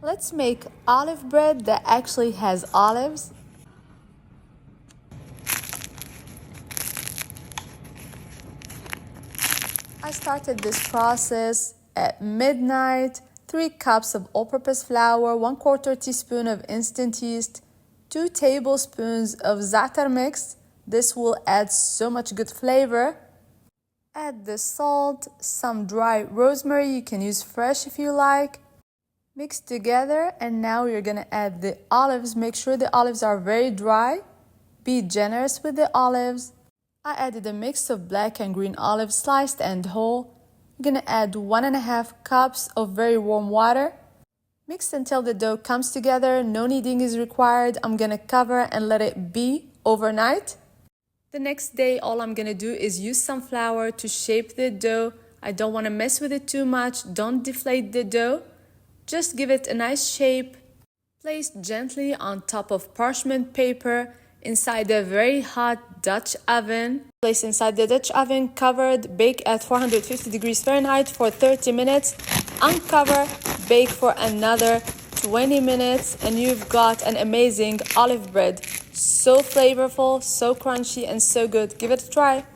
Let's make olive bread that actually has olives. I started this process at midnight. 3 cups of all-purpose flour, 1/4 teaspoon of instant yeast, 2 tablespoons of zaatar mix. This will add so much good flavor. Add the salt, some dry rosemary, you can use fresh if you like. Mix together, and now you're gonna add the olives. Make sure the olives are very dry. Be generous with the olives. I added a mix of black and green olives sliced and whole. You're gonna add 1.5 cups of very warm water. Mix until the dough comes together. No kneading is required. I'm gonna cover and let it be overnight. The next day, all I'm gonna do is use some flour to shape the dough. I don't wanna mess with it too much. Don't deflate the dough. Just give it a nice shape. Place gently on top of parchment paper inside a very hot Dutch oven. Place inside the Dutch oven, covered, bake at 450 degrees Fahrenheit for 30 minutes. Uncover, bake for another 20 minutes, and you've got an amazing olive bread. So flavorful, so crunchy, and so good. Give it a try.